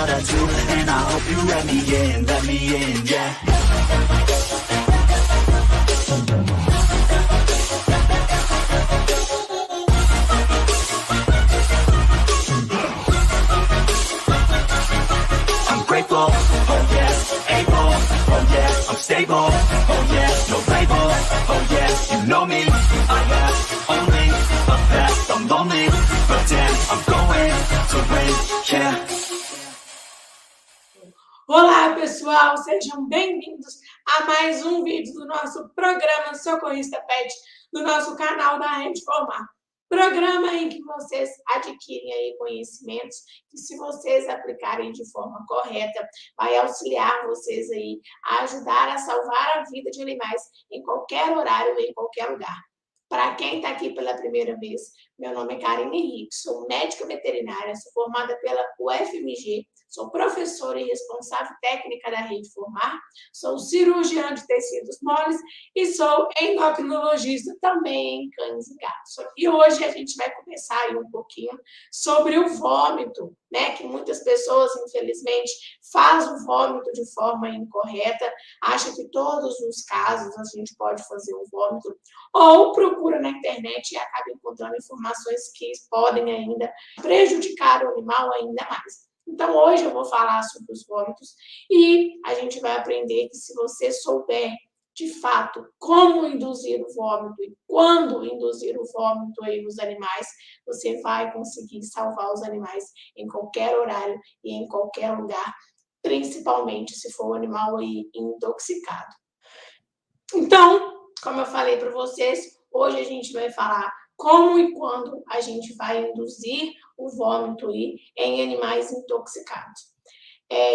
what I do, and I hope you let me in, yeah. I'm grateful, oh yes, able, oh yeah, I'm stable, oh yeah, no label, oh yeah, you know me, I have only a past, I'm lonely, but damn, I'm going to win, yeah. Olá, pessoal, sejam bem-vindos a mais um vídeo do nosso programa Socorrista Pet, do nosso canal da Rede Formar. Programa em que vocês adquirem aí conhecimentos que, se vocês aplicarem de forma correta, vai auxiliar vocês aí a ajudar a salvar a vida de animais em qualquer horário, em qualquer lugar. Para quem está aqui pela primeira vez, meu nome é Karine Henrique, sou médica veterinária, sou formada pela UFMG, sou professora e responsável técnica da Rede Formar, sou cirurgiã de tecidos moles e sou endocrinologista também em cães e gatos. E hoje a gente vai conversar aí um pouquinho sobre o vômito, né? Que muitas pessoas, infelizmente, fazem o vômito de forma incorreta, acham que todos os casos a gente pode fazer o vômito, ou procura na internet e acaba encontrando informações que podem ainda prejudicar o animal ainda mais. Então, hoje eu vou falar sobre os vômitos e a gente vai aprender que, se você souber, de fato, como induzir o vômito e quando induzir o vômito aí nos animais, você vai conseguir salvar os animais em qualquer horário e em qualquer lugar, principalmente se for um animal aí intoxicado. Então, como eu falei para vocês, hoje a gente vai falar como e quando a gente vai induzir o vômito aí em animais intoxicados.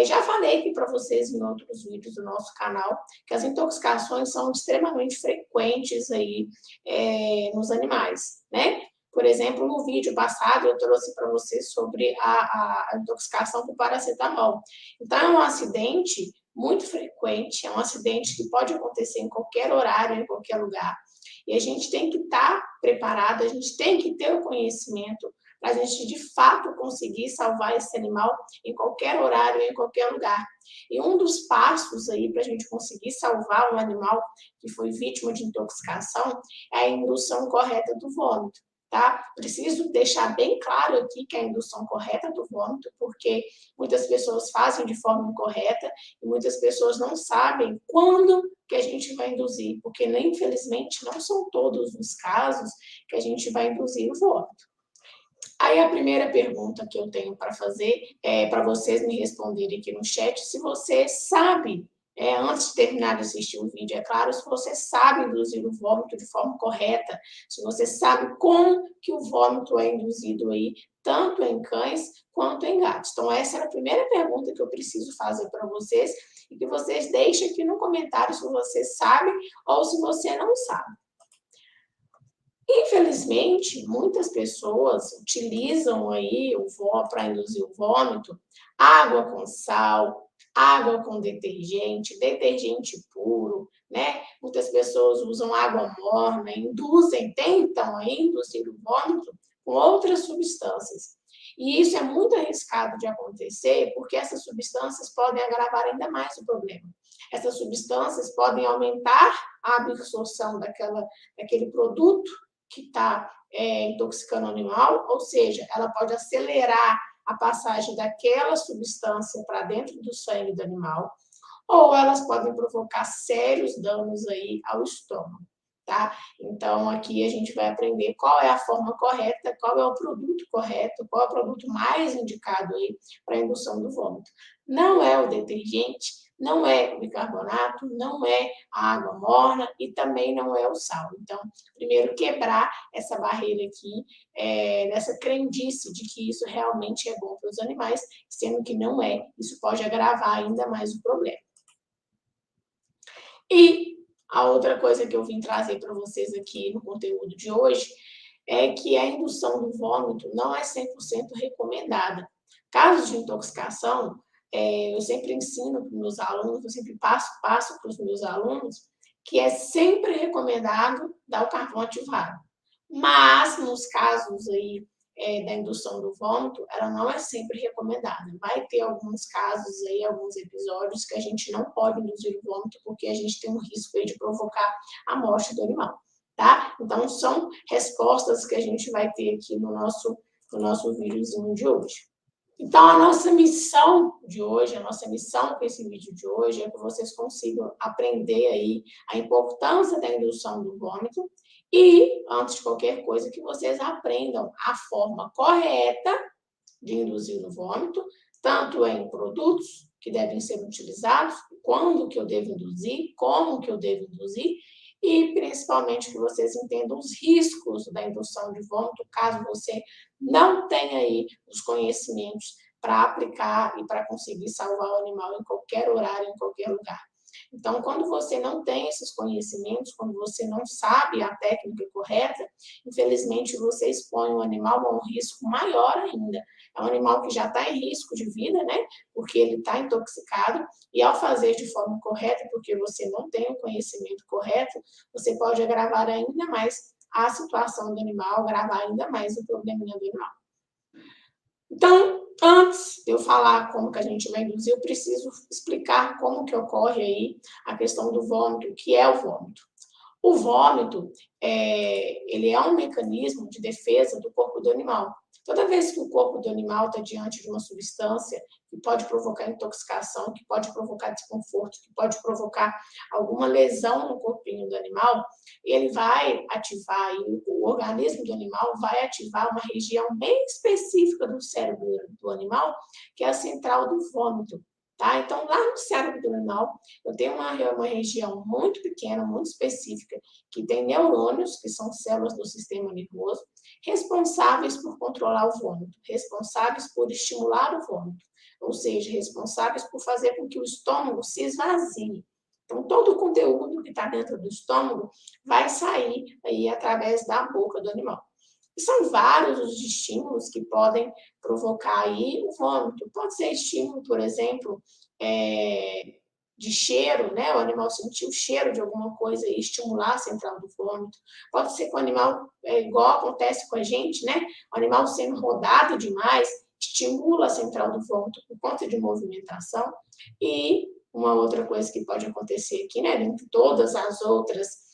Já falei aqui para vocês em outros vídeos do nosso canal que as intoxicações são extremamente frequentes aí nos animais, né? Por exemplo, no vídeo passado eu trouxe para vocês sobre a intoxicação por paracetamol. Então, é um acidente muito frequente, é um acidente que pode acontecer em qualquer horário, em qualquer lugar. E a gente tem que estar preparado, a gente tem que ter o conhecimento para a gente, de fato, conseguir salvar esse animal em qualquer horário, em qualquer lugar. E um dos passos aí para a gente conseguir salvar um animal que foi vítima de intoxicação é a indução correta do vômito, tá? Preciso deixar bem claro aqui que é a indução correta do vômito, porque muitas pessoas fazem de forma incorreta e muitas pessoas não sabem quando que a gente vai induzir, porque, infelizmente, não são todos os casos que a gente vai induzir o vômito. Aí a primeira pergunta que eu tenho para fazer é para vocês me responderem aqui no chat, se você sabe, antes de terminar de assistir o vídeo, é claro, se você sabe induzir o vômito de forma correta, se você sabe como que o vômito é induzido aí, tanto em cães quanto em gatos. Então, essa é a primeira pergunta que eu preciso fazer para vocês e que vocês deixem aqui no comentário se você sabe ou se você não sabe. Infelizmente, muitas pessoas utilizam aí para induzir o vômito, água com sal, água com detergente, detergente puro, né? Muitas pessoas usam água morna, tentam aí induzir o vômito com outras substâncias. E isso é muito arriscado de acontecer, porque essas substâncias podem agravar ainda mais o problema. Essas substâncias podem aumentar a absorção daquele produto que está intoxicando o animal, ou seja, ela pode acelerar a passagem daquela substância para dentro do sangue do animal, ou elas podem provocar sérios danos aí ao estômago, tá? Então, aqui a gente vai aprender qual é a forma correta, qual é o produto correto, qual é o produto mais indicado aí para a indução do vômito. Não é o detergente, não é o bicarbonato, não é a água morna e também não é o sal. Então, primeiro quebrar essa barreira aqui, nessa crendice de que isso realmente é bom para os animais, sendo que não é. Isso pode agravar ainda mais o problema. E a outra coisa que eu vim trazer para vocês aqui no conteúdo de hoje é que a indução do vômito não é 100% recomendada. Casos de intoxicação, eu sempre ensino para os meus alunos, eu sempre passo para os meus alunos, que é sempre recomendado dar o carvão ativado. Mas, nos casos aí da indução do vômito, ela não é sempre recomendada. Vai ter alguns casos aí, alguns episódios que a gente não pode induzir o vômito porque a gente tem um risco aí de provocar a morte do animal, tá? Então, são respostas que a gente vai ter aqui no nosso videozinho de hoje. Então, a nossa missão de hoje, a nossa missão com esse vídeo de hoje é que vocês consigam aprender aí a importância da indução do vômito e, antes de qualquer coisa, que vocês aprendam a forma correta de induzir o vômito, tanto em produtos que devem ser utilizados, quando que eu devo induzir, como que eu devo induzir, e principalmente que vocês entendam os riscos da indução de vômito, caso você não tenha aí os conhecimentos para aplicar e para conseguir salvar o animal em qualquer horário, em qualquer lugar. Então, quando você não tem esses conhecimentos, quando você não sabe a técnica correta, infelizmente você expõe o animal a um risco maior ainda. É um animal que já está em risco de vida, né? Porque ele está intoxicado, e ao fazer de forma correta, porque você não tem o conhecimento correto, você pode agravar ainda mais a situação do animal, agravar ainda mais o probleminha do animal. Então, antes de eu falar como que a gente vai induzir, eu preciso explicar como que ocorre aí a questão do vômito, o que é o vômito. O vômito, ele é um mecanismo de defesa do corpo do animal. Toda vez que o corpo do animal está diante de uma substância que pode provocar intoxicação, que pode provocar desconforto, que pode provocar alguma lesão no corpinho do animal, ele vai ativar, o organismo do animal vai ativar uma região bem específica do cérebro do animal, que é a central do vômito. Tá? Então, lá no cérebro do animal, eu tenho uma região muito pequena, muito específica, que tem neurônios, que são células do sistema nervoso, responsáveis por controlar o vômito, responsáveis por estimular o vômito, ou seja, responsáveis por fazer com que o estômago se esvazie. Então, todo o conteúdo que está dentro do estômago vai sair aí através da boca do animal. E são vários os estímulos que podem provocar aí o vômito. Pode ser estímulo, por exemplo, de cheiro, né? O animal sentir o cheiro de alguma coisa e estimular a central do vômito. Pode ser que o animal, igual acontece com a gente, né? O animal sendo rodado demais, estimula a central do vômito por conta de movimentação. E uma outra coisa que pode acontecer aqui, né? Dentre todas as outras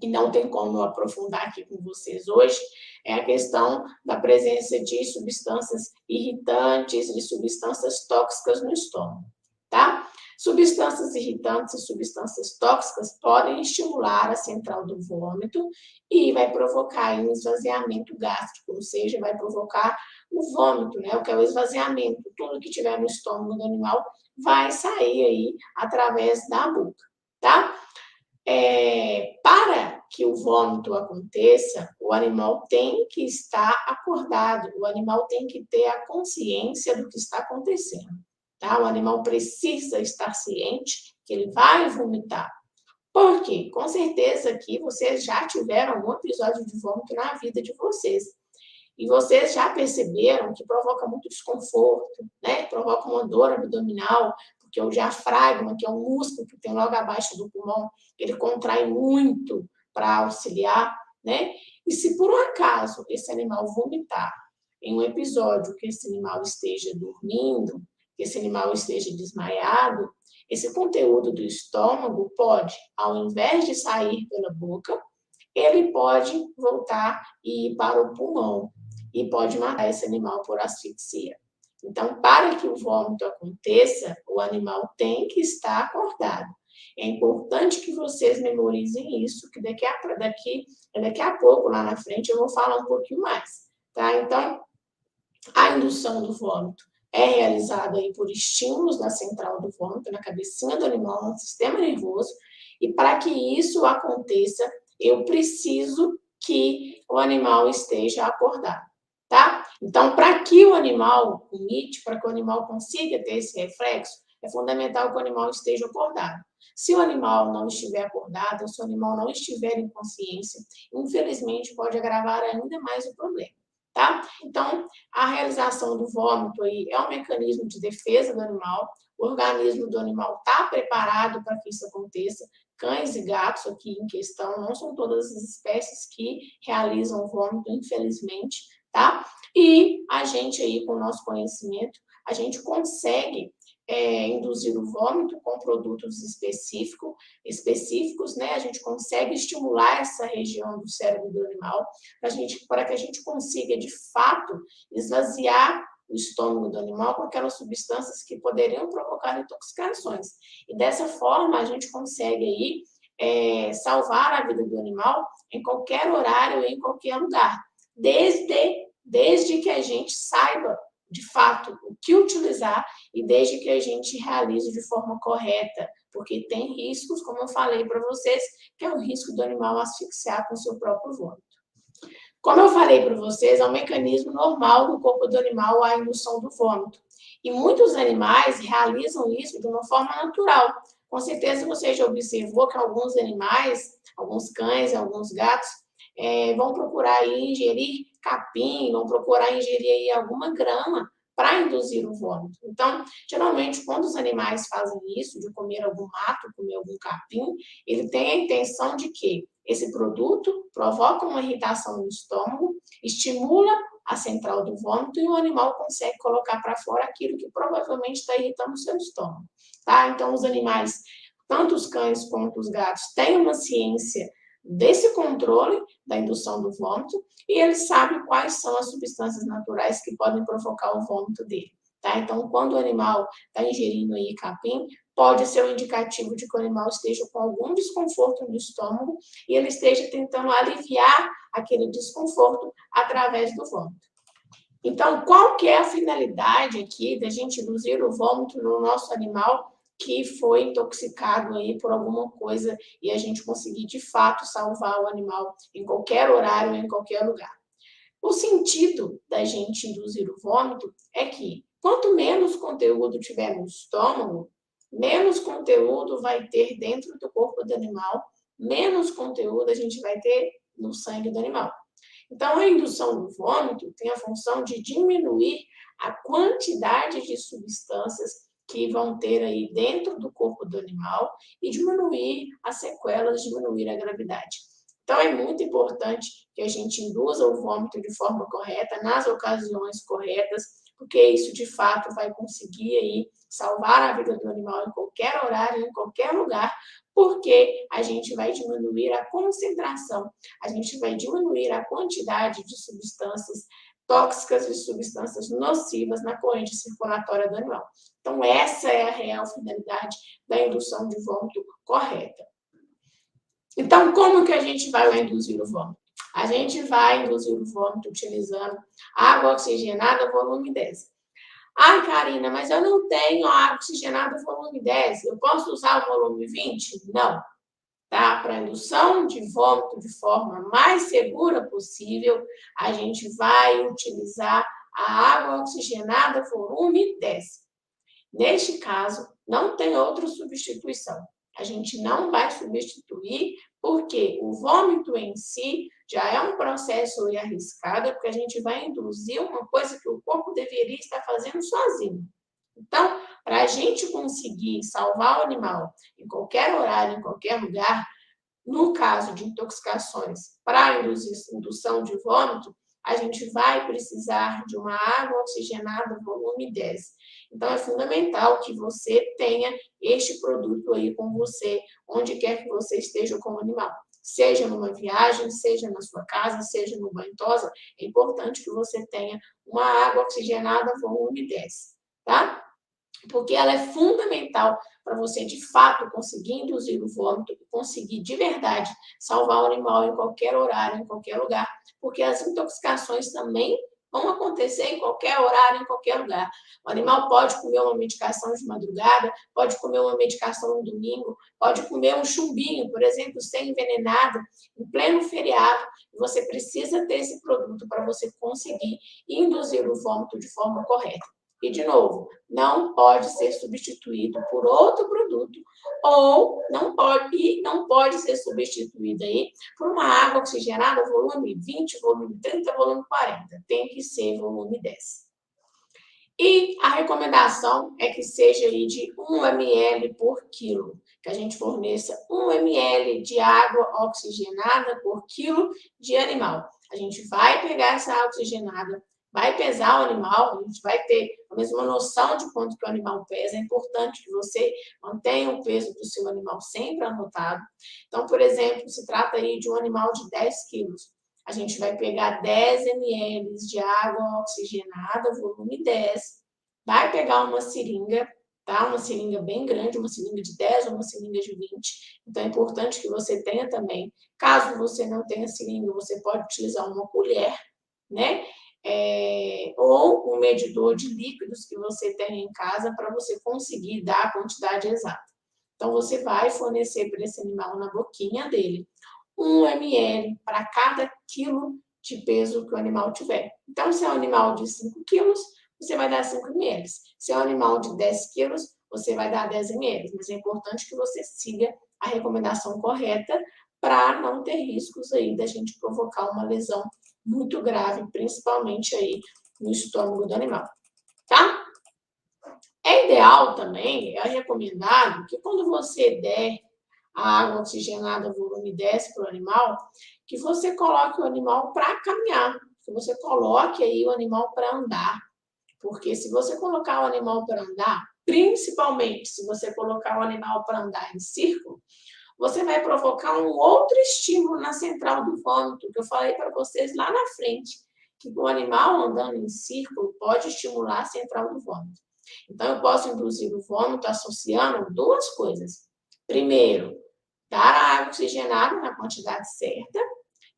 que não tem como eu aprofundar aqui com vocês hoje, é a questão da presença de substâncias irritantes, de substâncias tóxicas no estômago, tá? Substâncias irritantes e substâncias tóxicas podem estimular a central do vômito e vai provocar um esvaziamento gástrico, ou seja, vai provocar o vômito, né? O que é o esvaziamento. Tudo que tiver no estômago do animal vai sair aí através da boca, tá? Para que o vômito aconteça, o animal tem que estar acordado, o animal tem que ter a consciência do que está acontecendo, tá? O animal precisa estar ciente que ele vai vomitar. Por quê? Com certeza aqui vocês já tiveram algum episódio de vômito na vida de vocês. E vocês já perceberam que provoca muito desconforto, né? Provoca uma dor abdominal, porque o diafragma, que é um músculo que tem logo abaixo do pulmão, ele contrai muito para auxiliar, né? E se por um acaso esse animal vomitar em um episódio que esse animal esteja dormindo, que esse animal esteja desmaiado, esse conteúdo do estômago pode, ao invés de sair pela boca, ele pode voltar e ir para o pulmão e pode matar esse animal por asfixia. Então, para que o vômito aconteça, o animal tem que estar acordado. É importante que vocês memorizem isso, que daqui a pouco, lá na frente, eu vou falar um pouquinho mais, tá? Então, a indução do vômito é realizada aí por estímulos na central do vômito, na cabecinha do animal, no sistema nervoso, e para que isso aconteça, eu preciso que o animal esteja acordado, tá? Então, para que o animal vomite, para que o animal consiga ter esse reflexo, é fundamental que o animal esteja acordado. Se o animal não estiver acordado, se o animal não estiver em consciência, infelizmente pode agravar ainda mais o problema, tá? Então, a realização do vômito aí é um mecanismo de defesa do animal, o organismo do animal está preparado para que isso aconteça. Cães e gatos aqui em questão, não são todas as espécies que realizam o vômito, infelizmente, tá? E a gente aí, com o nosso conhecimento, a gente consegue induzir o vômito com produtos específicos, né? A gente consegue estimular essa região do cérebro do animal para que a gente consiga, de fato, esvaziar o estômago do animal com aquelas substâncias que poderiam provocar intoxicações. E dessa forma, a gente consegue aí salvar a vida do animal em qualquer horário e em qualquer lugar, desde que a gente saiba, de fato, o que utilizar e desde que a gente realize de forma correta, porque tem riscos, como eu falei para vocês, que é o risco do animal asfixiar com seu próprio vômito. Como eu falei para vocês, é um mecanismo normal do corpo do animal a indução do vômito. E muitos animais realizam isso de uma forma natural. Com certeza você já observou que alguns animais, alguns cães, alguns gatos, vão procurar aí ingerir capim, vão procurar ingerir aí alguma grama para induzir o vômito. Então, geralmente, quando os animais fazem isso, de comer algum mato, comer algum capim, ele tem a intenção de que esse produto provoca uma irritação no estômago, estimula a central do vômito e o animal consegue colocar para fora aquilo que provavelmente está irritando o seu estômago, tá? Então, os animais, tanto os cães quanto os gatos, têm uma ciência desse controle da indução do vômito e eles sabem quais são as substâncias naturais que podem provocar o vômito dele, tá? Então, quando o animal está ingerindo aí capim, pode ser um indicativo de que o animal esteja com algum desconforto no estômago e ele esteja tentando aliviar aquele desconforto através do vômito. Então, qual que é a finalidade aqui da gente induzir o vômito no nosso animal que foi intoxicado aí por alguma coisa e a gente conseguir, de fato, salvar o animal em qualquer horário, em qualquer lugar? O sentido da gente induzir o vômito é que quanto menos conteúdo tiver no estômago, menos conteúdo vai ter dentro do corpo do animal, menos conteúdo a gente vai ter no sangue do animal. Então, a indução do vômito tem a função de diminuir a quantidade de substâncias que vão ter aí dentro do corpo do animal e diminuir as sequelas, diminuir a gravidade. Então, é muito importante que a gente induza o vômito de forma correta, nas ocasiões corretas, porque isso, de fato, vai conseguir aí salvar a vida do animal em qualquer horário, em qualquer lugar, porque a gente vai diminuir a concentração, a gente vai diminuir a quantidade de substâncias tóxicas e substâncias nocivas na corrente circulatória do animal. Então, essa é a real finalidade da indução de vômito correta. Então, como que a gente vai induzir o vômito? A gente vai induzir o vômito utilizando água oxigenada volume 10. Ai, Karina, mas eu não tenho água oxigenada volume 10. Eu posso usar o volume 20? Não. Tá? Para a indução de vômito de forma mais segura possível, a gente vai utilizar a água oxigenada volume 10. Neste caso, não tem outra substituição. A gente não vai substituir porque o vômito em si já é um processo arriscado, porque a gente vai induzir uma coisa que o corpo deveria estar fazendo sozinho. Então, para a gente conseguir salvar o animal em qualquer horário, em qualquer lugar, no caso de intoxicações para indução de vômito, a gente vai precisar de uma água oxigenada volume 10. Então, é fundamental que você tenha este produto aí com você, onde quer que você esteja com o animal. Seja numa viagem, seja na sua casa, seja no banho-tosa, é importante que você tenha uma água oxigenada volume 10, tá? Porque ela é fundamental para você, de fato, conseguir induzir o vômito e conseguir, de verdade, salvar o animal em qualquer horário, em qualquer lugar, porque as intoxicações também vão acontecer em qualquer horário, em qualquer lugar. O animal pode comer uma medicação de madrugada, pode comer uma medicação no domingo, pode comer um chumbinho, por exemplo, sem envenenado, em pleno feriado, e você precisa ter esse produto para você conseguir induzir o vômito de forma correta. E, de novo, não pode ser substituído por outro produto ou não pode ser substituído aí por uma água oxigenada volume 20, volume 30, volume 40. Tem que ser volume 10. E a recomendação é que seja aí de 1 ml por quilo, que a gente forneça 1 ml de água oxigenada por quilo de animal. A gente vai pegar essa água oxigenada, vai pesar o animal, a gente vai ter a mesma noção de quanto que o animal pesa. É importante que você mantenha o peso do seu animal sempre anotado. Então, por exemplo, se trata aí de um animal de 10 quilos. A gente vai pegar 10 ml de água oxigenada, volume 10, vai pegar uma seringa, tá? Uma seringa bem grande, uma seringa de 10 ou uma seringa de 20. Então, é importante que você tenha também. Caso você não tenha seringa, você pode utilizar uma colher, né? Ou um medidor de líquidos que você tem em casa para você conseguir dar a quantidade exata. Então, você vai fornecer para esse animal na boquinha dele 1 ml para cada quilo de peso que o animal tiver. Então, se é um animal de 5 quilos, você vai dar 5 ml. Se é um animal de 10 quilos, você vai dar 10 ml. Mas é importante que você siga a recomendação correta para não ter riscos aí da gente provocar uma lesão muito grave, principalmente aí no estômago do animal, tá? É ideal também, é recomendado que quando você der a água oxigenada volume 10 para o animal, que você coloque o animal para caminhar, que você coloque aí o animal para andar. Porque se você colocar o animal para andar, principalmente se você colocar o animal para andar em círculo, você vai provocar um outro estímulo na central do vômito, que eu falei para vocês lá na frente, que o animal andando em círculo pode estimular a central do vômito. Então, eu posso induzir o vômito associando duas coisas. Primeiro, dar a água oxigenada na quantidade certa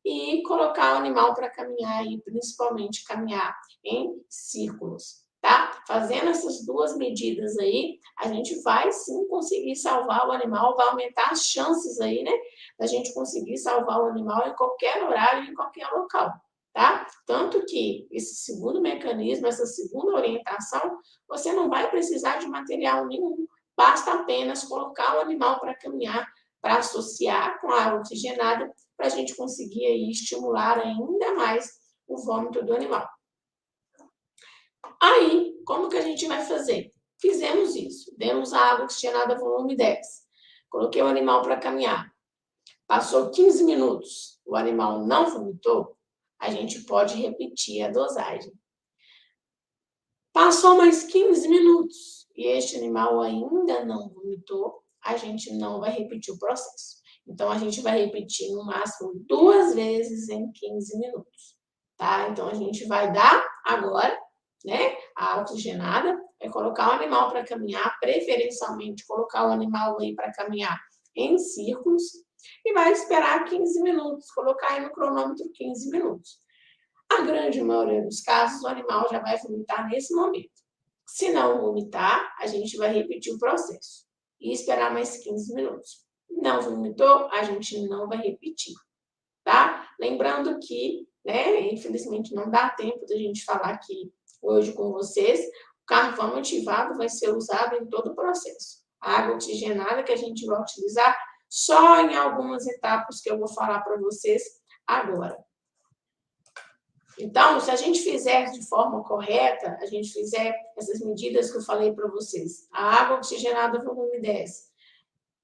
e colocar o animal para caminhar, e principalmente caminhar em círculos, tá? Fazendo essas duas medidas aí, a gente vai sim conseguir salvar o animal, vai aumentar as chances aí, né, da gente conseguir salvar o animal em qualquer horário, em qualquer local, tá? Tanto que esse segundo mecanismo, essa segunda orientação, você não vai precisar de material nenhum, basta apenas colocar o animal para caminhar, para associar com a água oxigenada, para a gente conseguir aí estimular ainda mais o vômito do animal. Aí, como que a gente vai fazer? Fizemos isso, demos a água oxigenada volume 10, coloquei o animal para caminhar, passou 15 minutos, o animal não vomitou, a gente pode repetir a dosagem. Passou mais 15 minutos e este animal ainda não vomitou, a gente não vai repetir o processo. Então, a gente vai repetir no máximo 2 vezes em 15 minutos, tá? Então, a gente vai dar agora, né, a oxigenada, vai colocar o animal para caminhar, preferencialmente colocar o animal aí para caminhar em círculos e vai esperar 15 minutos, colocar aí no cronômetro 15 minutos. A grande maioria dos casos, o animal já vai vomitar nesse momento. Se não vomitar, a gente vai repetir o processo e esperar mais 15 minutos. Não vomitou, a gente não vai repetir, tá? Lembrando que, né, infelizmente não dá tempo da gente falar aqui hoje com vocês, o carvão ativado vai ser usado em todo o processo. A água oxigenada que a gente vai utilizar só em algumas etapas que eu vou falar para vocês agora. Então, se a gente fizer de forma correta, a gente fizer essas medidas que eu falei para vocês, a água oxigenada volume 10,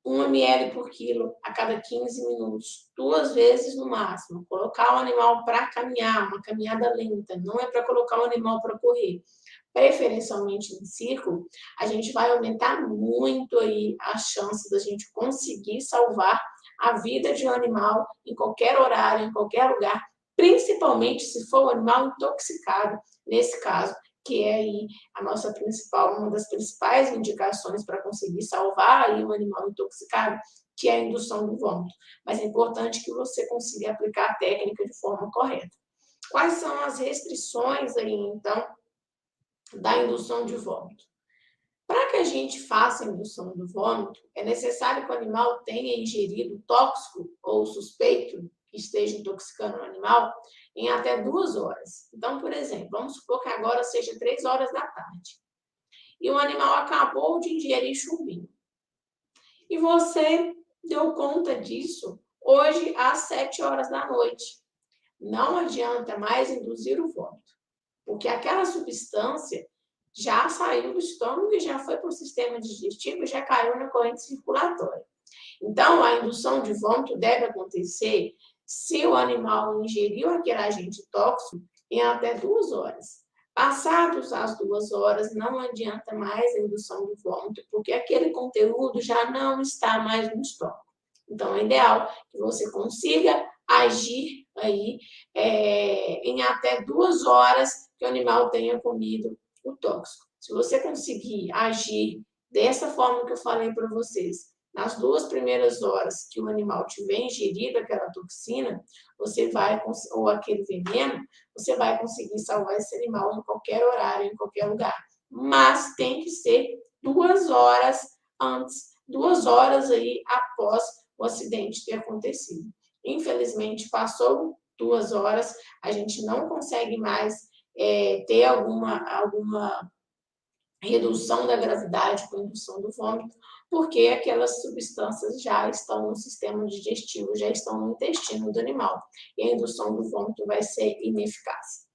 1 ml por quilo a cada 15 minutos, 2 vezes no máximo, colocar o animal para caminhar, uma caminhada lenta, não é para colocar o animal para correr, preferencialmente em círculo, a gente vai aumentar muito aí as chances da gente conseguir salvar a vida de um animal em qualquer horário, em qualquer lugar, principalmente se for um animal intoxicado, nesse caso, que é aí a nossa principal, uma das principais indicações para conseguir salvar aí um animal intoxicado, que é a indução do vômito. Mas é importante que você consiga aplicar a técnica de forma correta. Quais são as restrições aí, então, da indução de vômito? Para que a gente faça a indução do vômito, é necessário que o animal tenha ingerido tóxico ou suspeito que esteja intoxicando o animal em até 2 horas. Então, por exemplo, vamos supor que agora seja 3 horas da tarde. E o animal acabou de ingerir chumbinho. E você deu conta disso hoje às 7 horas da noite. Não adianta mais induzir o vômito, porque aquela substância já saiu do estômago e já foi para o sistema digestivo e já caiu na corrente circulatória. Então, a indução de vômito deve acontecer se o animal ingeriu aquele agente tóxico em até 2 horas. Passados as 2 horas, não adianta mais a indução do vômito, porque aquele conteúdo já não está mais no estômago. Então, é ideal que você consiga agir aí em até 2 horas que o animal tenha comido o tóxico. Se você conseguir agir dessa forma que eu falei para vocês, nas 2 primeiras horas que o animal tiver ingerido aquela toxina, você vai, ou aquele veneno, você vai conseguir salvar esse animal em qualquer horário, em qualquer lugar. Mas tem que ser 2 horas antes, 2 horas aí após o acidente ter acontecido. Infelizmente, passou 2 horas, a gente não consegue mais ter alguma redução da gravidade com indução do vômito, porque aquelas substâncias já estão no sistema digestivo, já estão no intestino do animal, e a indução do vômito vai ser ineficaz.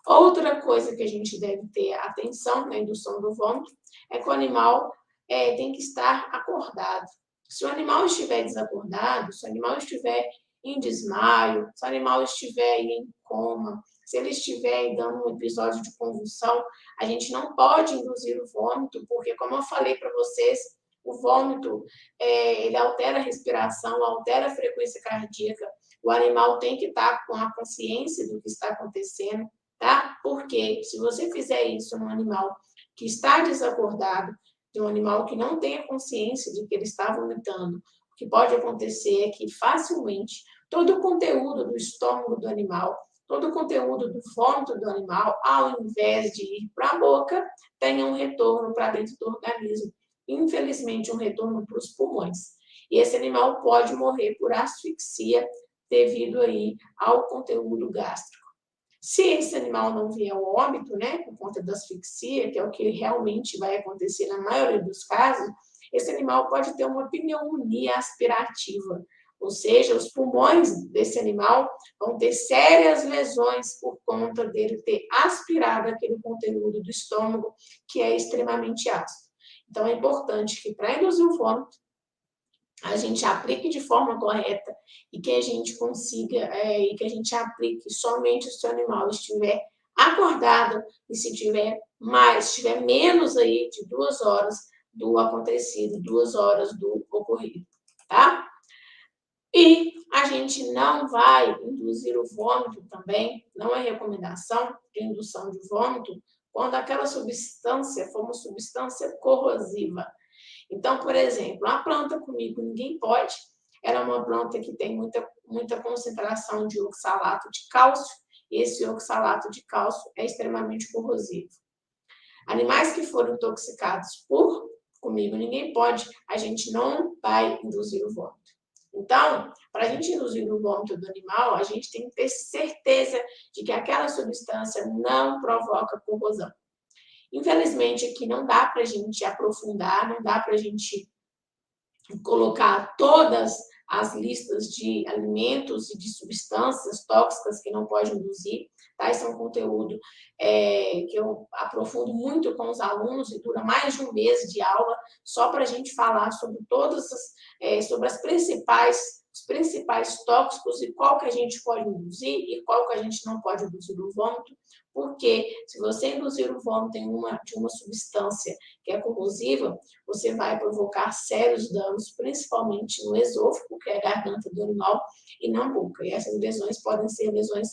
Outra coisa que a gente deve ter atenção na indução do vômito é que o animal tem que estar acordado. Se o animal estiver desacordado, se o animal estiver em desmaio, se o animal estiver em coma, se ele estiver dando um episódio de convulsão, a gente não pode induzir o vômito, porque, como eu falei para vocês, o vômito ele altera a respiração, altera a frequência cardíaca. O animal tem que estar com a consciência do que está acontecendo, tá? Porque se você fizer isso num animal que está desacordado, de um animal que não tenha consciência de que ele está vomitando, o que pode acontecer é que facilmente todo o conteúdo do estômago do animal, todo o conteúdo do vômito do animal, ao invés de ir para a boca, tenha um retorno para dentro do organismo. Infelizmente, um retorno para os pulmões. E esse animal pode morrer por asfixia devido aí ao conteúdo gástrico. Se esse animal não vier ao óbito, né, por conta da asfixia, que é o que realmente vai acontecer na maioria dos casos, esse animal pode ter uma pneumonia aspirativa, ou seja, os pulmões desse animal vão ter sérias lesões por conta dele ter aspirado aquele conteúdo do estômago que é extremamente ácido. Então, é importante que para induzir o vômito, a gente aplique de forma correta e que a gente consiga, e que a gente aplique somente se o animal estiver acordado e se tiver menos aí de 2 horas do acontecido, 2 horas do ocorrido, tá? E a gente não vai induzir o vômito também, não é recomendação de indução de vômito, quando aquela substância for uma substância corrosiva. Então, por exemplo, a planta Comigo Ninguém Pode, ela é uma planta que tem muita concentração de oxalato de cálcio, e esse oxalato de cálcio é extremamente corrosivo. Animais que foram intoxicados por Comigo Ninguém Pode, a gente não vai induzir o vômito. Então, para a gente induzir o vômito do animal, a gente tem que ter certeza de que aquela substância não provoca corrosão. Infelizmente, aqui não dá para a gente aprofundar, não dá para a gente colocar todas as listas de alimentos e de substâncias tóxicas que não pode induzir, tá? Esse é um conteúdo que eu aprofundo muito com os alunos e dura mais de um mês de aula, só para a gente falar sobre sobre os principais tóxicos e qual que a gente pode induzir e qual que a gente não pode induzir o vômito, porque se você induzir o vômito de uma substância que é corrosiva, você vai provocar sérios danos, principalmente no esôfago, que é a garganta do animal, e na boca. E essas lesões podem ser lesões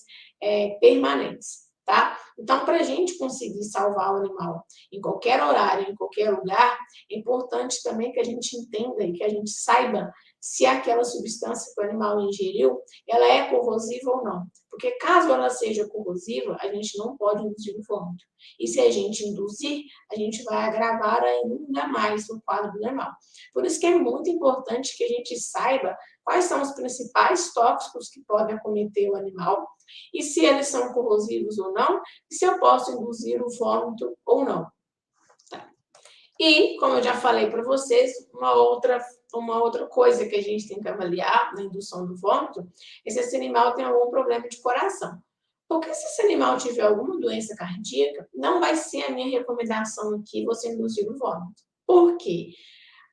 permanentes, tá? Então, para a gente conseguir salvar o animal em qualquer horário, em qualquer lugar, é importante também que a gente entenda e que a gente saiba se aquela substância que o animal ingeriu, ela é corrosiva ou não. Porque caso ela seja corrosiva, a gente não pode induzir o vômito. E se a gente induzir, a gente vai agravar ainda mais o quadro do animal. Por isso que é muito importante que a gente saiba quais são os principais tóxicos que podem acometer o animal e se eles são corrosivos ou não, e se eu posso induzir o vômito ou não. Tá. E, como eu já falei para vocês, uma outra coisa que a gente tem que avaliar na indução do vômito é se esse animal tem algum problema de coração. Porque se esse animal tiver alguma doença cardíaca, não vai ser a minha recomendação aqui você induzir o vômito. Por quê?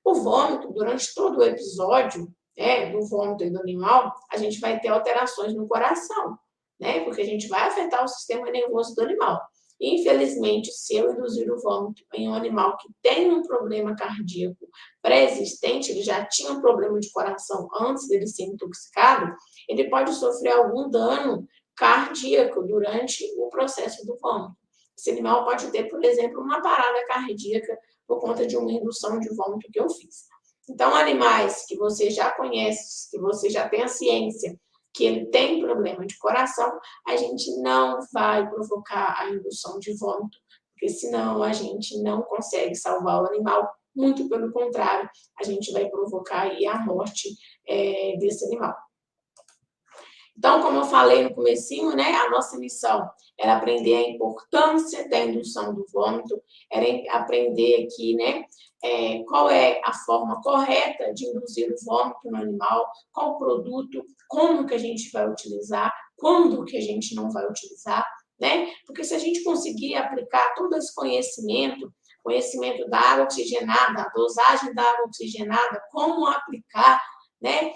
O vômito, durante todo o episódio, né, do vômito e do animal, a gente vai ter alterações no coração, né? Porque a gente vai afetar o sistema nervoso do animal. Infelizmente, se eu induzir o vômito em um animal que tem um problema cardíaco pré-existente, ele já tinha um problema de coração antes dele ser intoxicado, ele pode sofrer algum dano cardíaco durante o processo do vômito. Esse animal pode ter, por exemplo, uma parada cardíaca por conta de uma indução de vômito que eu fiz. Então, animais que você já conhece, que você já tem a ciência que ele tem problema de coração, a gente não vai provocar a indução de vômito, porque senão a gente não consegue salvar o animal, muito pelo contrário, a gente vai provocar aí a morte desse animal. Então, como eu falei no comecinho, né, a nossa missão era aprender a importância da indução do vômito, era aprender aqui, né, qual é a forma correta de induzir o vômito no animal, qual o produto, como que a gente vai utilizar, quando que a gente não vai utilizar, né? Porque se a gente conseguir aplicar todo esse conhecimento da água oxigenada, a dosagem da água oxigenada, como aplicar, né?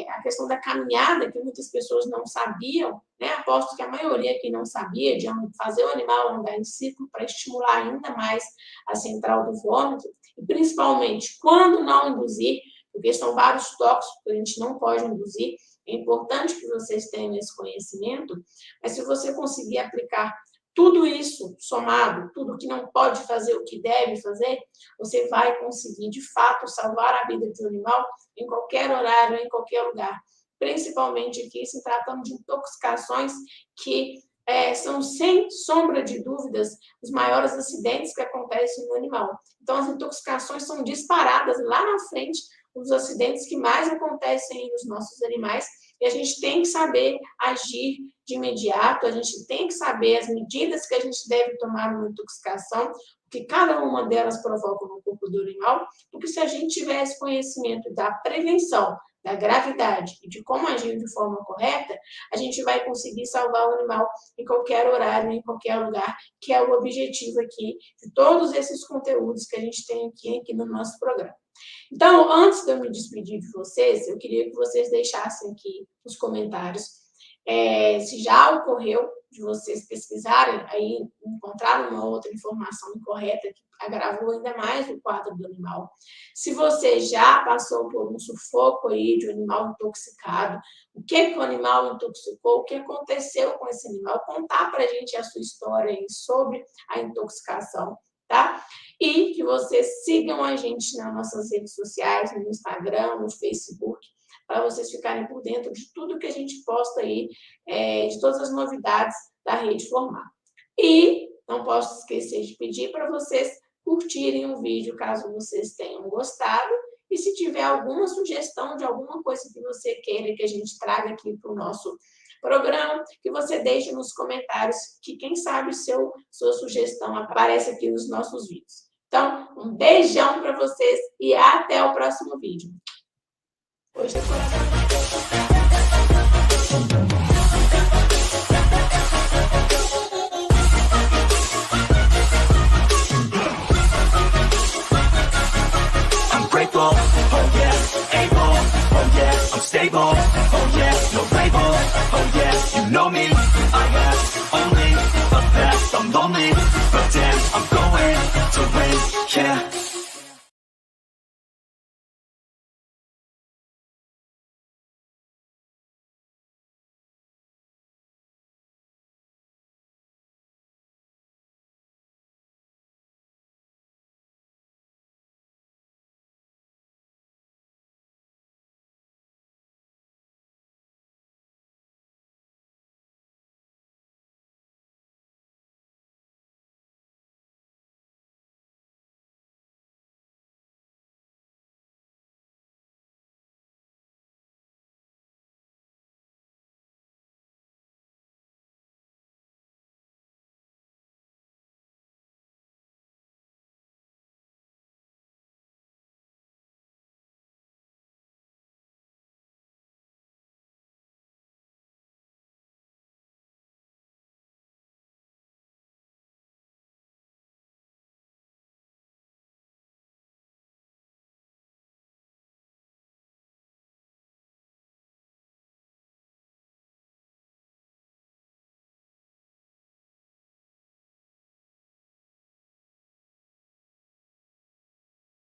A questão da caminhada, que muitas pessoas não sabiam, né? Aposto que a maioria que não sabia de fazer o animal andar em ciclo para estimular ainda mais a central do vômito, e principalmente quando não induzir, porque são vários tóxicos que a gente não pode induzir, é importante que vocês tenham esse conhecimento, mas se você conseguir aplicar tudo isso somado, tudo que não pode fazer, o que deve fazer, você vai conseguir, de fato, salvar a vida de um animal em qualquer horário, em qualquer lugar. Principalmente aqui, se tratando de intoxicações que são, sem sombra de dúvidas, os maiores acidentes que acontecem no animal. Então, as intoxicações são disparadas lá na frente, os acidentes que mais acontecem nos nossos animais, e a gente tem que saber agir de imediato, a gente tem que saber as medidas que a gente deve tomar numa intoxicação, porque cada uma delas provoca no corpo do animal, porque se a gente tivesse conhecimento da prevenção, da gravidade e de como agir de forma correta, a gente vai conseguir salvar o animal em qualquer horário, em qualquer lugar, que é o objetivo aqui de todos esses conteúdos que a gente tem aqui no nosso programa. Então, antes de eu me despedir de vocês, eu queria que vocês deixassem aqui nos comentários se já ocorreu de vocês pesquisarem, aí encontraram uma outra informação incorreta que agravou ainda mais o quadro do animal. Se você já passou por um sufoco aí de um animal intoxicado, o que o animal intoxicou, o que aconteceu com esse animal, contar para a gente a sua história aí sobre a intoxicação, tá? E que vocês sigam a gente nas nossas redes sociais, no Instagram, no Facebook, para vocês ficarem por dentro de tudo que a gente posta aí, de todas as novidades da Rede Formar. E não posso esquecer de pedir para vocês curtirem o vídeo, caso vocês tenham gostado, e se tiver alguma sugestão de alguma coisa que você queira que a gente traga aqui para o nosso programa, que você deixe nos comentários, que quem sabe sua sugestão aparece aqui nos nossos vídeos. Então, um beijão para vocês e até o próximo vídeo. Hoje é I'm grateful, oh yes, able, oh yes, I'm stable, oh yes, no label, oh yes, you know me, I have only the best, I'm lonely, but damn, I'm going to win, yeah.